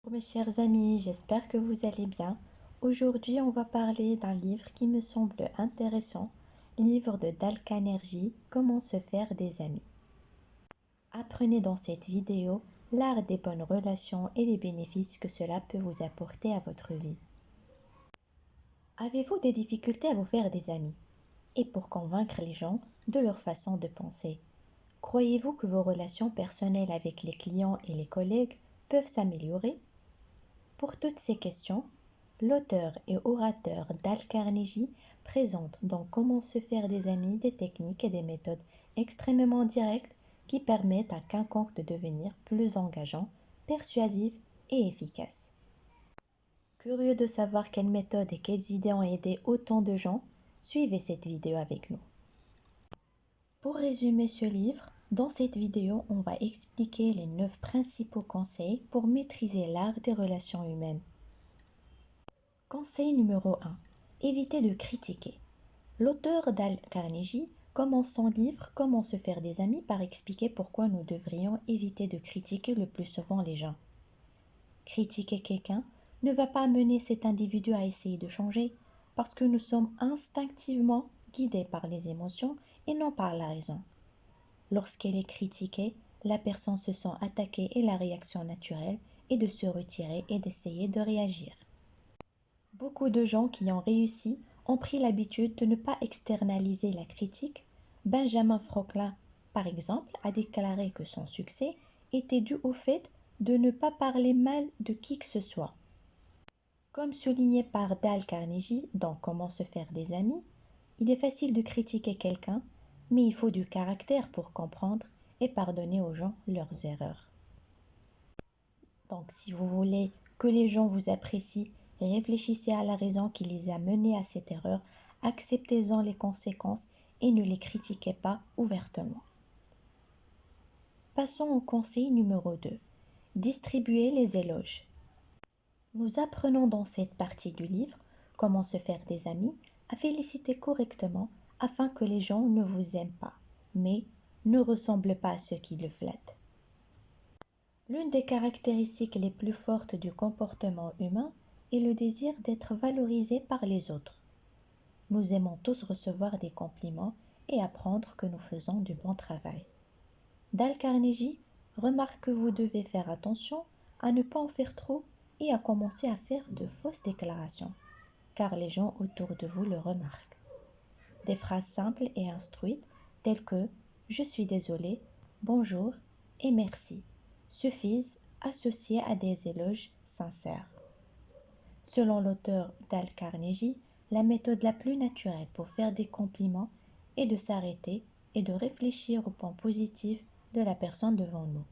Bonjour mes chers amis, j'espère que vous allez bien. Aujourd'hui, on va parler d'un livre qui me semble intéressant, livre de Dale Carnegie, Comment se faire des amis. Apprenez dans cette vidéo l'art des bonnes relations et les bénéfices que cela peut vous apporter à votre vie. Avez-vous des difficultés à vous faire des amis et pour convaincre les gens de leur façon de penser? Croyez-vous que vos relations personnelles avec les clients et les collègues peuvent s'améliorer? Pour toutes ces questions, l'auteur et orateur Dale Carnegie présente dans Comment se faire des amis des techniques et des méthodes extrêmement directes qui permettent à quiconque de devenir plus engageant, persuasif et efficace. Curieux de savoir quelles méthodes et quelles idées ont aidé autant de gens, suivez cette vidéo avec nous. Pour résumer ce livre, dans cette vidéo, on va expliquer les 9 principaux conseils pour maîtriser l'art des relations humaines. Conseil numéro 1. Évitez de critiquer. L'auteur Dale Carnegie commence son livre Comment se faire des amis par expliquer pourquoi nous devrions éviter de critiquer le plus souvent les gens. Critiquer quelqu'un ne va pas amener cet individu à essayer de changer parce que nous sommes instinctivement guidés par les émotions et non par la raison. Lorsqu'elle est critiquée, la personne se sent attaquée et la réaction naturelle est de se retirer et d'essayer de réagir. Beaucoup de gens qui ont réussi ont pris l'habitude de ne pas externaliser la critique. Benjamin Franklin, par exemple, a déclaré que son succès était dû au fait de ne pas parler mal de qui que ce soit. Comme souligné par Dale Carnegie dans Comment se faire des amis, il est facile de critiquer quelqu'un, mais il faut du caractère pour comprendre et pardonner aux gens leurs erreurs. Donc, si vous voulez que les gens vous apprécient, réfléchissez à la raison qui les a menés à cette erreur, acceptez-en les conséquences et ne les critiquez pas ouvertement. Passons au conseil numéro 2. Distribuez les éloges. Nous apprenons dans cette partie du livre Comment se faire des amis à féliciter correctement afin que les gens ne vous aiment pas, mais ne ressemblent pas à ceux qui le flattent. L'une des caractéristiques les plus fortes du comportement humain est le désir d'être valorisé par les autres. Nous aimons tous recevoir des compliments et apprendre que nous faisons du bon travail. Dale Carnegie remarque que vous devez faire attention à ne pas en faire trop et à commencer à faire de fausses déclarations, car les gens autour de vous le remarquent. Des phrases simples et instruites telles que « je suis désolé »,« bonjour » et « merci » suffisent associés à des éloges sincères. Selon l'auteur Dale Carnegie, la méthode la plus naturelle pour faire des compliments est de s'arrêter et de réfléchir aux points positifs de la personne devant nous.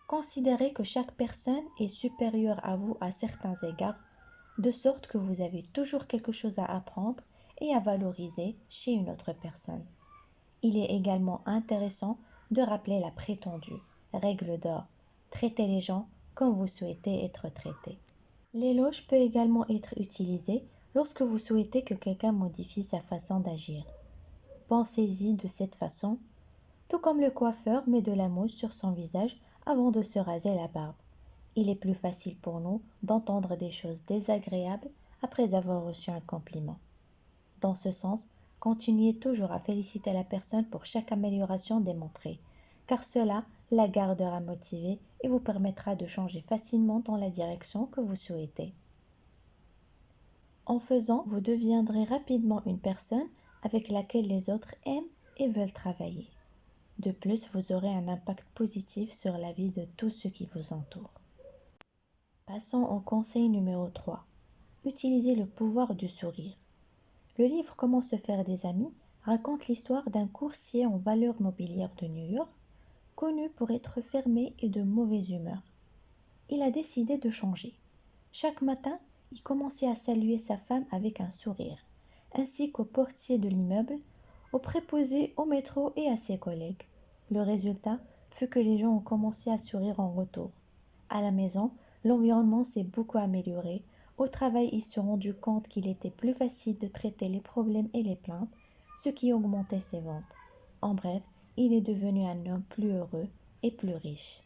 Considérez que chaque personne est supérieure à vous à certains égards, de sorte que vous avez toujours quelque chose à apprendre et à valoriser chez une autre personne. Il est également intéressant de rappeler la prétendue règle d'or. Traitez les gens comme vous souhaitez être traités. L'éloge peut également être utilisé lorsque vous souhaitez que quelqu'un modifie sa façon d'agir. Pensez-y de cette façon, tout comme le coiffeur met de la mousse sur son visage avant de se raser la barbe. Il est plus facile pour nous d'entendre des choses désagréables après avoir reçu un compliment. Dans ce sens, continuez toujours à féliciter la personne pour chaque amélioration démontrée, car cela la gardera motivée et vous permettra de changer facilement dans la direction que vous souhaitez. En faisant, vous deviendrez rapidement une personne avec laquelle les autres aiment et veulent travailler. De plus, vous aurez un impact positif sur la vie de tous ceux qui vous entourent. Passons au conseil numéro 3. Utilisez le pouvoir du sourire. Le livre Comment se faire des amis raconte l'histoire d'un courtier en valeurs mobilières de New York, connu pour être fermé et de mauvaise humeur. Il a décidé de changer. Chaque matin, il commençait à saluer sa femme avec un sourire, ainsi qu'au portier de l'immeuble, aux préposés au métro et à ses collègues. Le résultat fut que les gens ont commencé à sourire en retour. À la maison, l'environnement s'est beaucoup amélioré. Au travail, il s'est rendu compte qu'il était plus facile de traiter les problèmes et les plaintes, ce qui augmentait ses ventes. En bref, il est devenu un homme plus heureux et plus riche.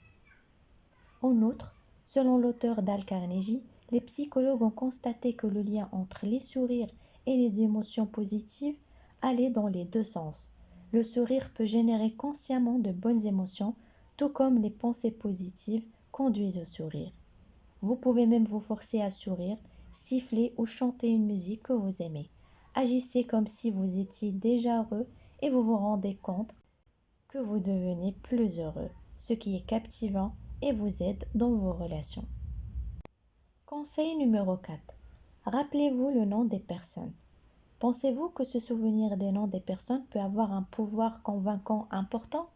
En outre, selon l'auteur Dale Carnegie, les psychologues ont constaté que le lien entre les sourires et les émotions positives allait dans les deux sens. Le sourire peut générer consciemment de bonnes émotions, tout comme les pensées positives conduisent au sourire. Vous pouvez même vous forcer à sourire, siffler ou chanter une musique que vous aimez. Agissez comme si vous étiez déjà heureux et vous vous rendez compte que vous devenez plus heureux, ce qui est captivant et vous aide dans vos relations. Conseil numéro 4. Rappelez-vous le nom des personnes. Pensez-vous que se souvenir des noms des personnes peut avoir un pouvoir convaincant important?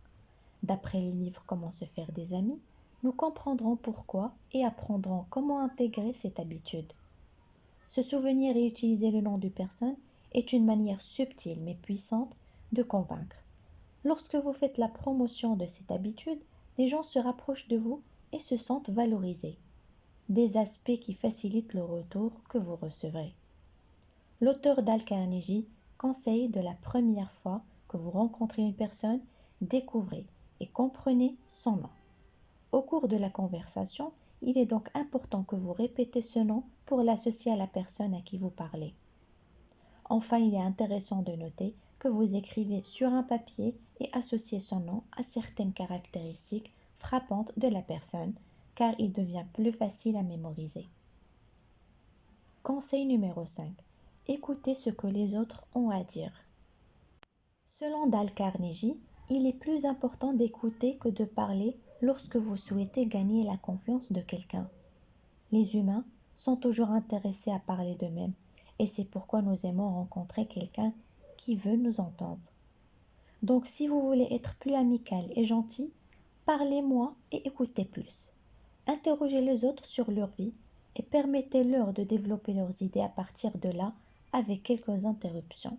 D'après le livre Comment se faire des amis, nous comprendrons pourquoi et apprendrons comment intégrer cette habitude. Se souvenir et utiliser le nom d'une personne est une manière subtile mais puissante de convaincre. Lorsque vous faites la promotion de cette habitude, les gens se rapprochent de vous et se sentent valorisés. Des aspects qui facilitent le retour que vous recevrez. L'auteur Dale Carnegie conseille de la première fois que vous rencontrez une personne, découvrez et comprenez son nom. Au cours de la conversation, il est donc important que vous répétez ce nom pour l'associer à la personne à qui vous parlez. Enfin, il est intéressant de noter que vous écrivez sur un papier et associez son nom à certaines caractéristiques frappantes de la personne, car il devient plus facile à mémoriser. Conseil numéro 5. Écoutez ce que les autres ont à dire. Selon Dale Carnegie, il est plus important d'écouter que de parler lorsque vous souhaitez gagner la confiance de quelqu'un. Les humains sont toujours intéressés à parler d'eux-mêmes, et c'est pourquoi nous aimons rencontrer quelqu'un qui veut nous entendre. Donc si vous voulez être plus amical et gentil, parlez moins et écoutez plus. Interrogez les autres sur leur vie et permettez-leur de développer leurs idées à partir de là avec quelques interruptions.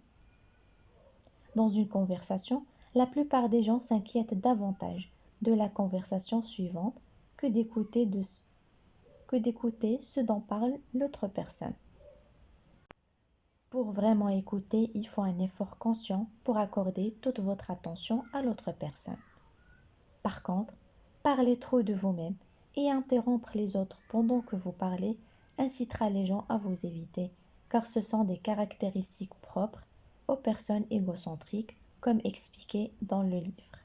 Dans une conversation, la plupart des gens s'inquiètent davantage de la conversation suivante que d'écouter ce dont parle l'autre personne. Pour vraiment écouter, il faut un effort conscient pour accorder toute votre attention à l'autre personne. Par contre, parler trop de vous-même et interrompre les autres pendant que vous parlez incitera les gens à vous éviter, car ce sont des caractéristiques propres aux personnes égocentriques, comme expliqué dans le livre.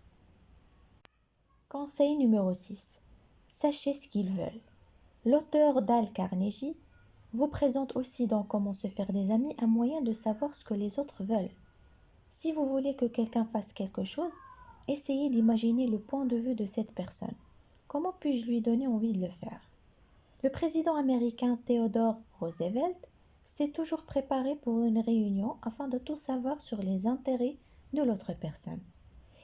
Conseil numéro 6. Sachez ce qu'ils veulent. L'auteur Dale Carnegie vous présente aussi dans Comment se faire des amis un moyen de savoir ce que les autres veulent. Si vous voulez que quelqu'un fasse quelque chose, essayez d'imaginer le point de vue de cette personne. Comment puis-je lui donner envie de le faire? Le président américain Theodore Roosevelt s'est toujours préparé pour une réunion afin de tout savoir sur les intérêts de l'autre personne.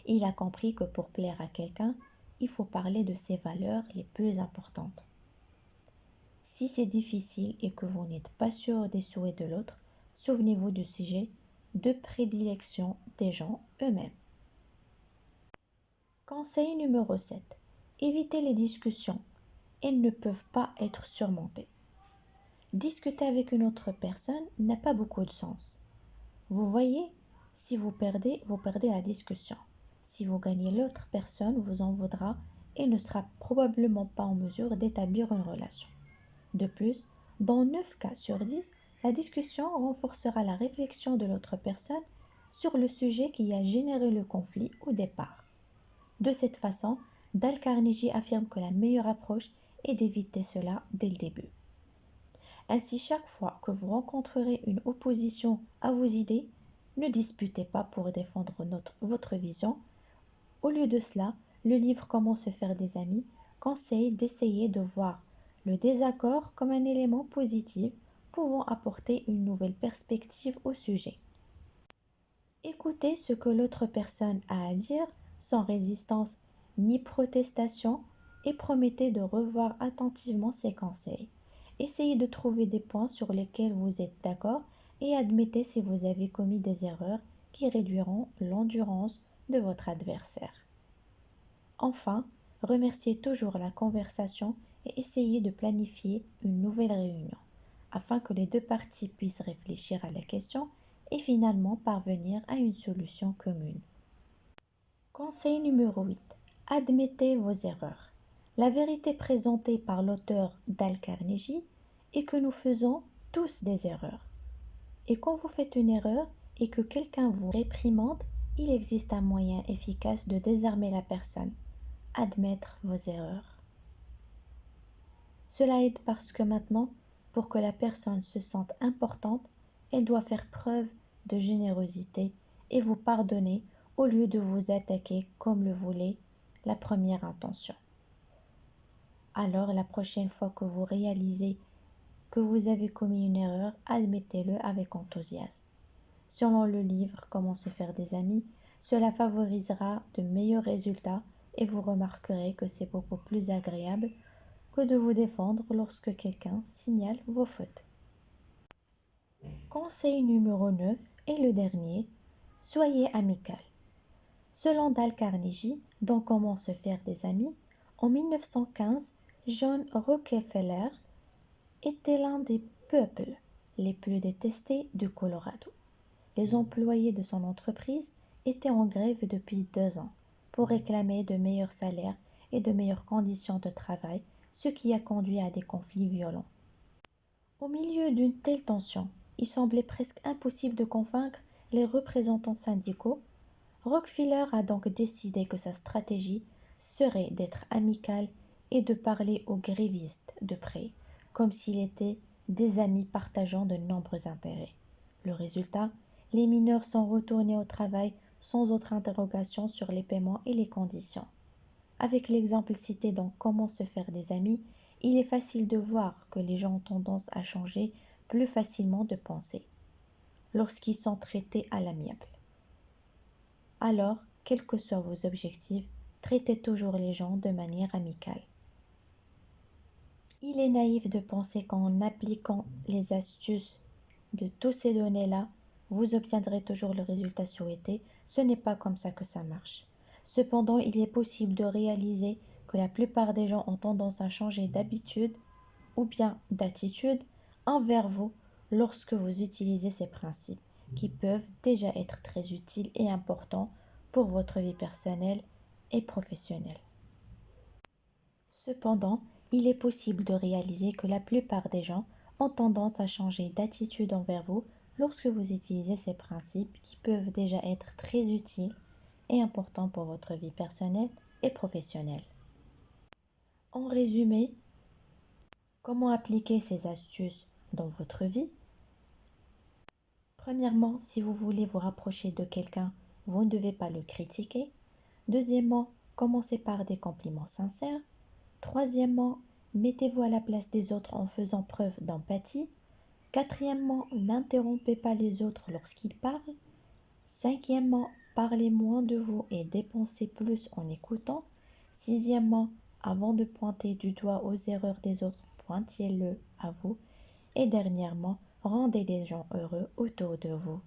Il a compris que pour plaire à quelqu'un, il faut parler de ses valeurs les plus importantes. Si c'est difficile et que vous n'êtes pas sûr des souhaits de l'autre, souvenez-vous du sujet de prédilection des gens eux-mêmes. Conseil numéro 7. Évitez les discussions. Elles ne peuvent pas être surmontées. Discuter avec une autre personne n'a pas beaucoup de sens. Vous voyez, si vous perdez la discussion. Si vous gagnez, l'autre personne vous en voudra et ne sera probablement pas en mesure d'établir une relation. De plus, dans 9 cas sur 10, la discussion renforcera la réflexion de l'autre personne sur le sujet qui a généré le conflit au départ. De cette façon, Dale Carnegie affirme que la meilleure approche est d'éviter cela dès le début. Ainsi, chaque fois que vous rencontrerez une opposition à vos idées, ne disputez pas pour défendre votre vision. Au lieu de cela, le livre Comment se faire des amis conseille d'essayer de voir le désaccord comme un élément positif pouvant apporter une nouvelle perspective au sujet. Écoutez ce que l'autre personne a à dire sans résistance ni protestation et promettez de revoir attentivement ses conseils. Essayez de trouver des points sur lesquels vous êtes d'accord et admettez si vous avez commis des erreurs qui réduiront l'endurance de votre adversaire. Enfin, remerciez toujours la conversation et essayez de planifier une nouvelle réunion afin que les deux parties puissent réfléchir à la question et finalement parvenir à une solution commune. Conseil numéro 8. Admettez vos erreurs. La vérité présentée par l'auteur Dale Carnegie est que nous faisons tous des erreurs. Et quand vous faites une erreur et que quelqu'un vous réprimande, il existe un moyen efficace de désarmer la personne. Admettre vos erreurs. Cela aide parce que maintenant, pour que la personne se sente importante, elle doit faire preuve de générosité et vous pardonner au lieu de vous attaquer comme le voulait la première intention. Alors, la prochaine fois que vous réalisez que vous avez commis une erreur, admettez-le avec enthousiasme. Selon le livre Comment se faire des amis, cela favorisera de meilleurs résultats et vous remarquerez que c'est beaucoup plus agréable que de vous défendre lorsque quelqu'un signale vos fautes. Conseil numéro 9 et le dernier, soyez amical. Selon Dale Carnegie, dans Comment se faire des amis, en 1915, John Rockefeller était l'un des peuples les plus détestés du Colorado. Les employés de son entreprise étaient en grève depuis 2 ans pour réclamer de meilleurs salaires et de meilleures conditions de travail, ce qui a conduit à des conflits violents. Au milieu d'une telle tension, il semblait presque impossible de convaincre les représentants syndicaux. Rockefeller a donc décidé que sa stratégie serait d'être amical et de parler aux grévistes de près, comme s'ils étaient des amis partageant de nombreux intérêts. Le résultat, les mineurs sont retournés au travail sans autre interrogation sur les paiements et les conditions. Avec l'exemple cité dans Comment se faire des amis, il est facile de voir que les gens ont tendance à changer plus facilement de pensée lorsqu'ils sont traités à l'amiable. Alors, quels que soient vos objectifs, traitez toujours les gens de manière amicale. Il est naïf de penser qu'en appliquant les astuces de toutes ces données-là, vous obtiendrez toujours le résultat souhaité. Ce n'est pas comme ça que ça marche. Cependant, il est possible de réaliser que la plupart des gens ont tendance à changer d'habitude ou bien d'attitude envers vous lorsque vous utilisez ces principes, qui peuvent déjà être très utiles et importants pour votre vie personnelle et professionnelle. Cependant, il est possible de réaliser que la plupart des gens ont tendance à changer d'attitude envers vous lorsque vous utilisez ces principes qui peuvent déjà être très utiles et importants pour votre vie personnelle et professionnelle. En résumé, comment appliquer ces astuces dans votre vie? Premièrement, si vous voulez vous rapprocher de quelqu'un, vous ne devez pas le critiquer. Deuxièmement, commencez par des compliments sincères. Troisièmement, mettez-vous à la place des autres en faisant preuve d'empathie. Quatrièmement, n'interrompez pas les autres lorsqu'ils parlent. Cinquièmement, parlez moins de vous et dépensez plus en écoutant. Sixièmement, avant de pointer du doigt aux erreurs des autres, pointez-le à vous. Et dernièrement, rendez les gens heureux autour de vous.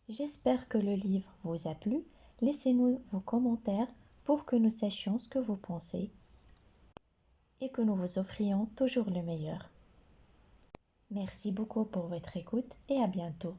J'espère que le livre vous a plu. Laissez-nous vos commentaires pour que nous sachions ce que vous pensez et que nous vous offrions toujours le meilleur. Merci beaucoup pour votre écoute et à bientôt.